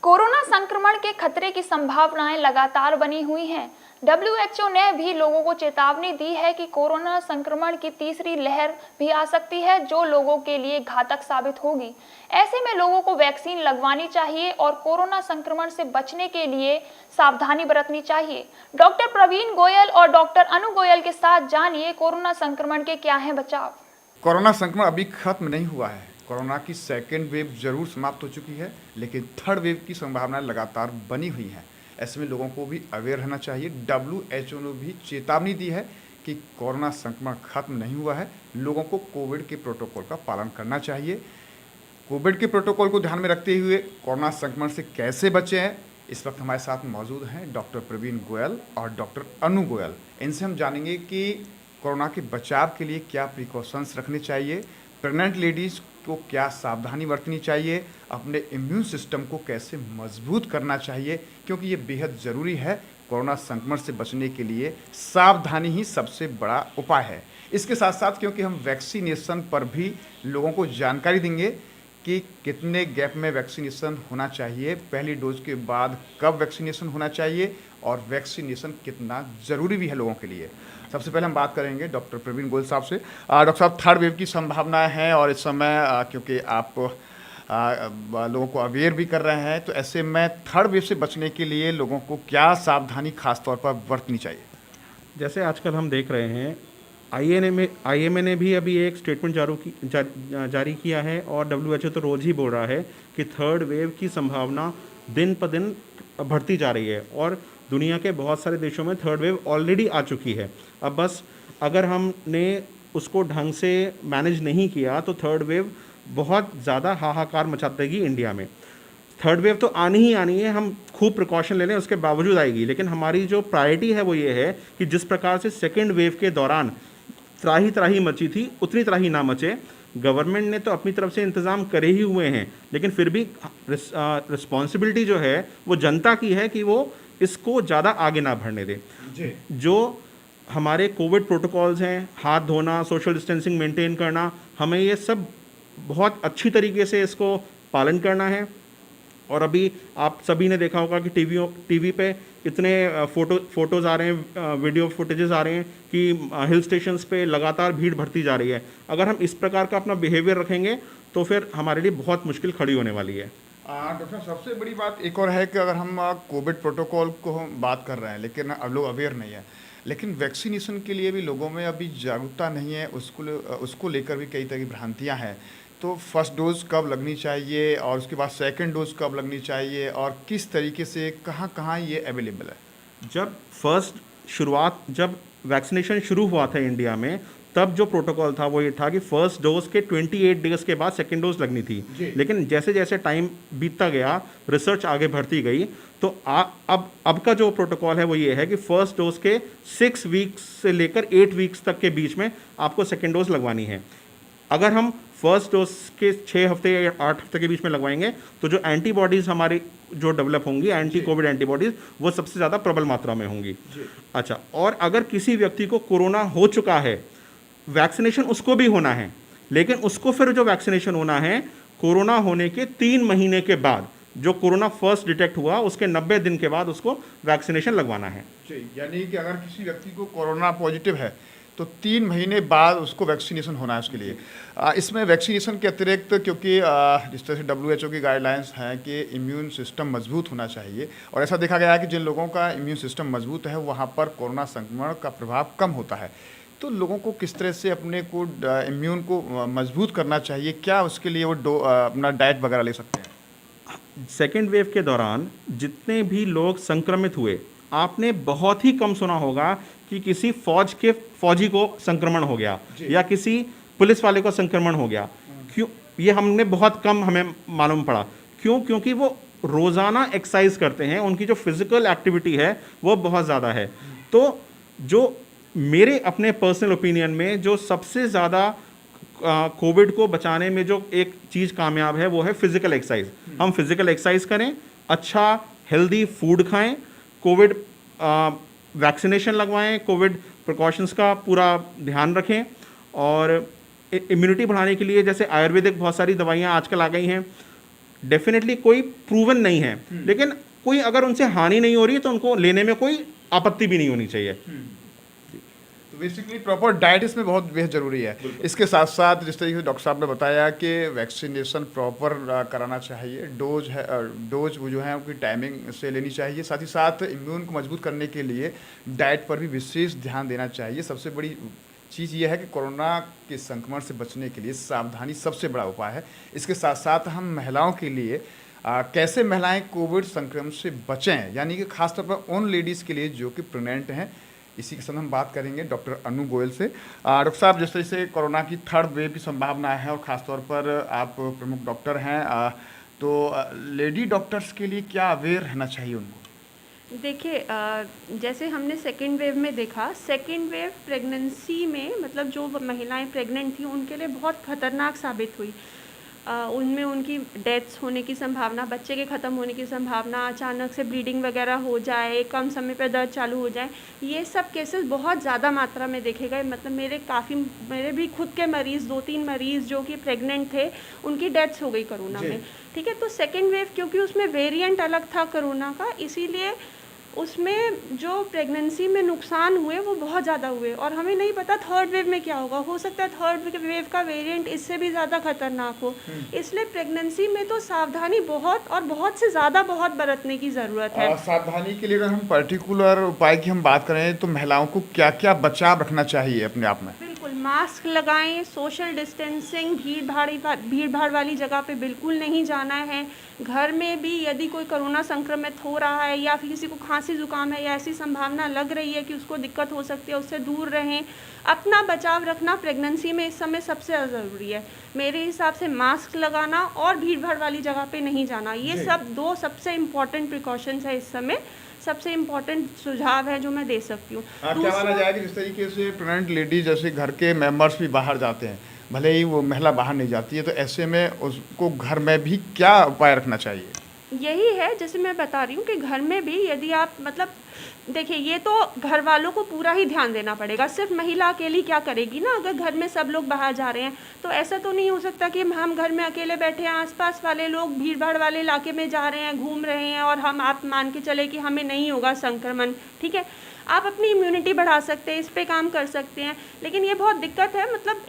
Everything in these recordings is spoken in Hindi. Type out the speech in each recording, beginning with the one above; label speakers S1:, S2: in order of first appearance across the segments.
S1: कोरोना संक्रमण के खतरे की संभावनाएं लगातार बनी हुई हैं। डब्ल्यूएचओ ने भी लोगों को चेतावनी दी है कि कोरोना संक्रमण की तीसरी लहर भी आ सकती है, जो लोगों के लिए घातक साबित होगी। ऐसे में लोगों को वैक्सीन लगवानी चाहिए और कोरोना संक्रमण से बचने के लिए सावधानी बरतनी चाहिए। डॉक्टर प्रवीण गोयल और डॉक्टर अनु गोयल के साथ जानिए कोरोना संक्रमण के क्या हैं बचाव।
S2: कोरोना संक्रमण अभी खत्म नहीं हुआ है। कोरोना की सेकेंड वेव जरूर समाप्त हो चुकी है, लेकिन थर्ड वेव की संभावना लगातार बनी हुई है। ऐसे में लोगों को भी अवेयर रहना चाहिए। डब्ल्यूएचओ ने भी चेतावनी दी है कि कोरोना संक्रमण खत्म नहीं हुआ है, लोगों को कोविड के प्रोटोकॉल का पालन करना चाहिए। कोविड के प्रोटोकॉल को ध्यान में रखते हुए कोरोना संक्रमण से कैसे बचें, इस वक्त हमारे साथ मौजूद हैं डॉक्टर प्रवीण गोयल और डॉक्टर अनु गोयल। इनसे हम जानेंगे कि कोरोना के बचाव के लिए क्या प्रिकॉशंस रखने चाहिए, प्रेग्नेंट लेडीज़ को क्या सावधानी बरतनी चाहिए, अपने इम्यून सिस्टम को कैसे मजबूत करना चाहिए, क्योंकि ये बेहद ज़रूरी है। कोरोना संक्रमण से बचने के लिए सावधानी ही सबसे बड़ा उपाय है। इसके साथ साथ क्योंकि हम वैक्सीनेशन पर भी लोगों को जानकारी देंगे कि कितने गैप में वैक्सीनेशन होना चाहिए, पहली डोज के बाद कब वैक्सीनेशन होना चाहिए और वैक्सीनेशन कितना ज़रूरी भी है लोगों के लिए। सबसे पहले हम बात करेंगे डॉक्टर प्रवीण गोयल साहब से। डॉक्टर साहब, थर्ड वेव की संभावना है और इस समय क्योंकि आप लोगों को अवेयर भी कर रहे हैं, तो ऐसे में थर्ड वेव से बचने के लिए लोगों को क्या सावधानी खास तौर पर बरतनी चाहिए?
S3: जैसे आजकल हम देख रहे हैं, आईएमए ने भी अभी एक स्टेटमेंट जारी किया है और डब्ल्यूएचओ तो रोज़ ही बोल रहा है कि थर्ड वेव की संभावना दिन पर दिन बढ़ती जा रही है और दुनिया के बहुत सारे देशों में थर्ड वेव ऑलरेडी आ चुकी है। अब बस अगर हमने उसको ढंग से मैनेज नहीं किया तो थर्ड वेव बहुत ज़्यादा हाहाकार मचा देगी इंडिया में। थर्ड वेव तो आनी ही आनी है, हम खूब प्रिकॉशन ले लें उसके बावजूद आएगी, लेकिन हमारी जो प्रायोरिटी है वो ये है कि जिस प्रकार से सेकेंड वेव के दौरान त्राही त्राही मची थी, उतनी त्राही ना मचे। गवर्नमेंट ने तो अपनी तरफ से इंतज़ाम करे ही हुए हैं, लेकिन फिर भी रिस्पॉन्सिबिलिटी जो है वो जनता की है कि वो इसको ज़्यादा आगे ना बढ़ने दे। जो हमारे कोविड प्रोटोकॉल्स हैं, हाथ धोना, सोशल डिस्टेंसिंग मेंटेन करना, हमें ये सब बहुत अच्छी तरीके से इसको पालन करना है। और अभी आप सभी ने देखा होगा कि टीवी पे इतने फोटोज़ आ रहे हैं, वीडियो फुटेजेस आ रहे हैं कि हिल स्टेशंस पे लगातार भीड़ बढ़ती जा रही है। अगर हम इस प्रकार का अपना बिहेवियर रखेंगे तो फिर हमारे लिए बहुत मुश्किल खड़ी होने वाली है।
S2: डॉक्टर, सबसे बड़ी बात एक और है कि अगर हम कोविड प्रोटोकॉल को हम बात कर रहे हैं, लेकिन अब लोग अवेयर नहीं है, लेकिन वैक्सीनेशन के लिए भी लोगों में अभी जागरूकता नहीं है। उसको लेकर भी कई तरह की भ्रांतियाँ हैं। तो फर्स्ट डोज कब लगनी चाहिए और उसके बाद सेकंड डोज कब लगनी चाहिए और किस तरीके से कहाँ कहाँ ये अवेलेबल है?
S3: जब वैक्सीनेशन शुरू हुआ था इंडिया में, तब जो प्रोटोकॉल था वो ये था कि फर्स्ट डोज के 28 डेज के बाद सेकेंड डोज लगनी थी। लेकिन जैसे जैसे टाइम बीतता गया, रिसर्च आगे बढ़ती गई, तो अब का जो प्रोटोकॉल है वो ये है कि फर्स्ट डोज के 6 वीक्स से लेकर 8 वीक्स तक के बीच में आपको सेकेंड डोज लगवानी है। अगर हम फर्स्ट डोज के 6 हफ्ते या 8 हफ्ते के बीच में लगवाएंगे तो जो एंटीबॉडीज़ हमारी जो डेवलप होंगी, एंटी कोविड एंटीबॉडीज़, वो सबसे ज़्यादा प्रबल मात्रा में होंगी। अच्छा, और अगर किसी व्यक्ति को कोरोना हो चुका है, वैक्सीनेशन उसको भी होना है, लेकिन उसको फिर जो वैक्सीनेशन होना है कोरोना होने के 3 महीने के बाद, जो कोरोना फर्स्ट डिटेक्ट हुआ उसके 90 दिन के बाद उसको वैक्सीनेशन लगवाना है।
S2: यानी कि अगर किसी व्यक्ति को कोरोना पॉजिटिव है तो 3 महीने बाद उसको वैक्सीनेशन होना है उसके लिए। इसमें वैक्सीनेशन के अतिरिक्त, क्योंकि जिस तरह से डब्ल्यूएचओ की गाइडलाइंस हैं कि इम्यून सिस्टम मजबूत होना चाहिए, और ऐसा देखा गया है कि जिन लोगों का इम्यून सिस्टम मजबूत है वहाँ पर कोरोना संक्रमण का प्रभाव कम होता है। तो लोगों को किस तरह से अपने को इम्यून को मजबूत करना चाहिए? क्या उसके लिए वो अपना डाइट वगैरह ले सकते हैं?
S3: सेकेंड वेव के दौरान जितने भी लोग संक्रमित हुए, आपने बहुत ही कम सुना होगा कि किसी फौजी को संक्रमण हो गया या किसी पुलिस वाले को संक्रमण हो गया। क्यों? ये हमने बहुत कम हमें मालूम पड़ा। क्यों? क्योंकि वो रोज़ाना एक्सरसाइज करते हैं, उनकी जो फिजिकल एक्टिविटी है वो बहुत ज़्यादा है। तो जो मेरे अपने पर्सनल ओपिनियन में जो सबसे ज़्यादा कोविड को बचाने में जो एक चीज़ कामयाब है वो है फिजिकल एक्सरसाइज। हम फिजिकल एक्सरसाइज करें, अच्छा हेल्दी फूड खाएं, कोविड वैक्सीनेशन लगवाएं, कोविड प्रिकॉशंस का पूरा ध्यान रखें, और इम्यूनिटी बढ़ाने के लिए जैसे आयुर्वेदिक बहुत सारी दवाइयाँ आजकल आ गई हैं। डेफिनेटली कोई प्रूवन नहीं है, लेकिन कोई अगर उनसे हानि नहीं हो रही है तो उनको लेने में कोई आपत्ति भी नहीं होनी चाहिए।
S2: तो बेसिकली प्रॉपर डाइट इसमें बहुत बेहद ज़रूरी है। इसके साथ साथ जिस तरीके से डॉक्टर साहब ने बताया कि वैक्सीनेशन प्रॉपर कराना चाहिए, डोज वो जो है उनकी टाइमिंग से लेनी चाहिए, साथ ही साथ इम्यून को मजबूत करने के लिए डाइट पर भी विशेष ध्यान देना चाहिए। सबसे बड़ी चीज़ ये है कि कोरोना के संक्रमण से बचने के लिए सावधानी सबसे बड़ा उपाय है। इसके साथ साथ हम महिलाओं के लिए कैसे महिलाएं कोविड संक्रमण से बचें, यानी कि खासतौर पर उन लेडीज़ के लिए जो कि प्रेग्नेंट हैं, इसी के साथ हम बात करेंगे डॉक्टर अनु गोयल से। डॉक्टर साहब, जिस तरह से कोरोना की थर्ड वेव की संभावना है और ख़ासतौर पर आप प्रमुख डॉक्टर हैं, तो लेडी डॉक्टर्स के लिए क्या अवेयर रहना चाहिए उनको?
S4: देखिए, जैसे हमने सेकेंड वेव में देखा, सेकेंड वेव प्रेगनेंसी में मतलब जो महिलाएं प्रेग्नेंट थी उनके लिए बहुत ख़तरनाक साबित हुई। उनमें उनकी डेथ्स होने की संभावना, बच्चे के ख़त्म होने की संभावना, अचानक से ब्लीडिंग वगैरह हो जाए, कम समय पर दर्द चालू हो जाए, ये सब केसेस बहुत ज़्यादा मात्रा में देखे गए। मतलब मेरे भी खुद के मरीज़, 2-3 मरीज़ जो कि प्रेग्नेंट थे, उनकी डेथ्स हो गई कोरोना में। ठीक है, तो सेकेंड वेव क्योंकि उसमें वेरिएंट अलग था कोरोना का, इसीलिए उसमें जो प्रेगनेंसी में नुकसान हुए वो बहुत ज़्यादा हुए, और हमें नहीं पता थर्ड वेव में क्या होगा। हो सकता है थर्ड वेव का वेरिएंट इससे भी ज़्यादा खतरनाक हो। इसलिए प्रेगनेंसी में तो सावधानी बहुत से ज़्यादा बरतने की ज़रूरत है।
S2: सावधानी के लिए अगर हम पर्टिकुलर उपाय की हम बात करें तो महिलाओं को क्या क्या बचाव रखना चाहिए अपने आप में?
S4: बिल्कुल, मास्क लगाएं, सोशल डिस्टेंसिंग, भीड़ भाड़ वाली जगह पे बिल्कुल नहीं जाना है। घर में भी यदि कोई कोरोना संक्रमित हो रहा है या फिर किसी को खांसी जुकाम है या ऐसी संभावना लग रही है कि उसको दिक्कत हो सकती है, उससे दूर रहें। अपना बचाव रखना प्रेगनेंसी में इस समय सबसे ज़रूरी है मेरे हिसाब से। मास्क लगाना और भीड़ भाड़ वाली जगह पे नहीं जाना, ये सब 2 सबसे इम्पॉर्टेंट प्रिकॉशंस है इस समय, सबसे इम्पोर्टेंट सुझाव है जो मैं दे सकती हूँ।
S2: क्या माना जाए कि जिस तरीके से प्रेग्नेंट लेडी जैसे घर के मेंबर्स भी बाहर जाते हैं, भले ही वो महिला बाहर नहीं जाती है, तो ऐसे में उसको घर में भी क्या उपाय रखना चाहिए?
S4: यही है, जैसे मैं बता रही हूँ कि घर में भी यदि आप मतलब देखिए, ये तो घर वालों को पूरा ही ध्यान देना पड़ेगा। सिर्फ महिला अकेली क्या करेगी ना, अगर घर में सब लोग बाहर जा रहे हैं तो ऐसा तो नहीं हो सकता कि हम घर में अकेले बैठे हैं, आसपास वाले लोग भीड़ भाड़ वाले इलाके में जा रहे हैं, घूम रहे हैं, और आप मान के चले कि हमें नहीं होगा संक्रमण। ठीक है, आप अपनी इम्यूनिटी बढ़ा सकते हैं, इस पे काम कर सकते हैं, लेकिन ये बहुत दिक्कत है। मतलब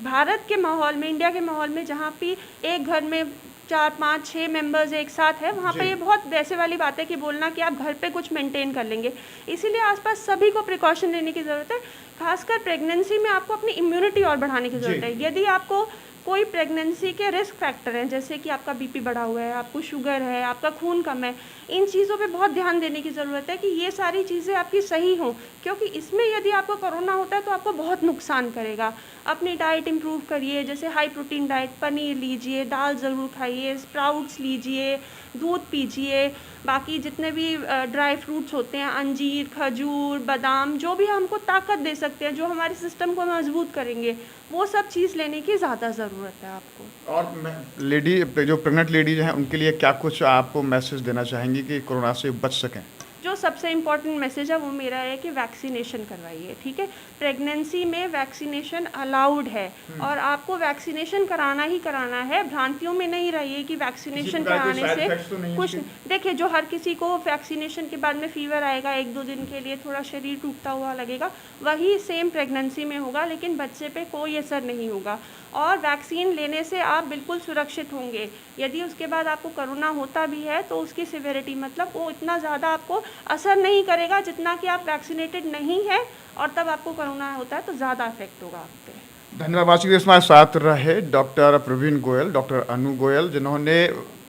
S4: भारत के माहौल में, इंडिया के माहौल में, जहाँ पे एक घर में 4, 5, 6 मेंबर्स एक साथ है, वहाँ पे ये बहुत वैसे वाली बात है कि बोलना कि आप घर पे कुछ मेंटेन कर लेंगे। इसीलिए आसपास सभी को प्रिकॉशन लेने की ज़रूरत है। खासकर प्रेगनेंसी में आपको अपनी इम्यूनिटी और बढ़ाने की ज़रूरत है। यदि आपको कोई प्रेगनेंसी के रिस्क फैक्टर हैं, जैसे कि आपका बीपी बढ़ा हुआ है, आपको शुगर है, आपका खून कम है, इन चीज़ों पे बहुत ध्यान देने की ज़रूरत है कि ये सारी चीज़ें आपकी सही हों, क्योंकि इसमें यदि आपको कोरोना होता है तो आपको बहुत नुकसान करेगा। अपनी डाइट इम्प्रूव करिए, जैसे हाई प्रोटीन डाइट, पनीर लीजिए, दाल ज़रूर खाइए, स्प्राउट्स लीजिए, दूध पीजिए, बाकी जितने भी ड्राई फ्रूट्स होते हैं, अंजीर, खजूर, बादाम, जो भी हमको ताकत दे सकते हैं, जो हमारे सिस्टम को मजबूत करेंगे, वो सब चीज़ लेने की ज़्यादा ज़रूरत है आपको।
S2: और लेडी जो प्रेग्नेंट लेडीज हैं उनके लिए क्या कुछ आपको मैसेज देना चाहेंगी कि कोरोना से बच सकें?
S4: जो सबसे इम्पॉर्टेंट मैसेज है वो मेरा है कि वैक्सीनेशन करवाइए। ठीक है, प्रेगनेंसी में वैक्सीनेशन अलाउड है और आपको वैक्सीनेशन कराना ही कराना है। भ्रांतियों में नहीं रहिए कि वैक्सीनेशन कराने से कुछ, देखिए जो हर किसी को वैक्सीनेशन के बाद में फीवर आएगा, 1-2 दिन के लिए थोड़ा शरीर टूटता हुआ लगेगा, वही सेम प्रेगनेंसी में होगा, लेकिन बच्चे पे कोई असर नहीं होगा और वैक्सीन लेने से आप बिल्कुल सुरक्षित होंगे। यदि उसके बाद आपको कोरोना होता भी है तो उसकी सिवियरिटी मतलब वो इतना ज़्यादा आपको असर नहीं करेगा जितना कि आप वैक्सीनेटेड नहीं है, और तब आपको कोरोना होता है तो ज़्यादा इफेक्ट होगा आप पे।
S2: धन्यवाद। बातचीत हमारे साथ रहे डॉक्टर प्रवीण गोयल, डॉक्टर अनु गोयल, जिन्होंने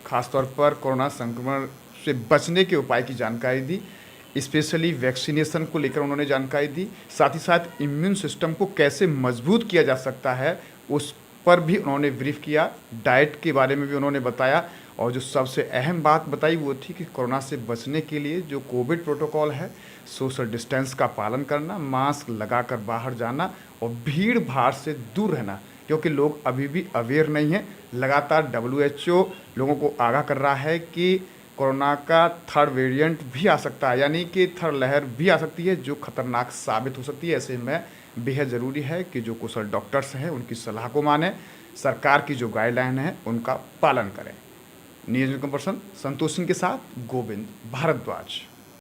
S2: खासतौर पर कोरोना संक्रमण से बचने के उपाय की जानकारी दी, स्पेशली वैक्सीनेशन को लेकर उन्होंने जानकारी दी, साथ ही साथ इम्यून सिस्टम को कैसे मजबूत किया जा सकता है उस पर भी उन्होंने ब्रीफ किया, डाइट के बारे में भी उन्होंने बताया, और जो सबसे अहम बात बताई वो थी कि कोरोना से बचने के लिए जो कोविड प्रोटोकॉल है, सोशल डिस्टेंस का पालन करना, मास्क लगाकर बाहर जाना और भीड़ भाड़ से दूर रहना, क्योंकि लोग अभी भी अवेयर नहीं हैं। लगातार WHO लोगों को आगाह कर रहा है कि कोरोना का थर्ड वेरिएंट भी आ सकता है, यानी कि थर्ड लहर भी आ सकती है जो खतरनाक साबित हो सकती है। ऐसे में बेहद ज़रूरी है कि जो कुशल डॉक्टर्स हैं उनकी सलाह को मानें, सरकार की जो गाइडलाइन है उनका पालन करें। न्यूज पर्सन संतोष सिंह के साथ गोविंद भारद्वाज।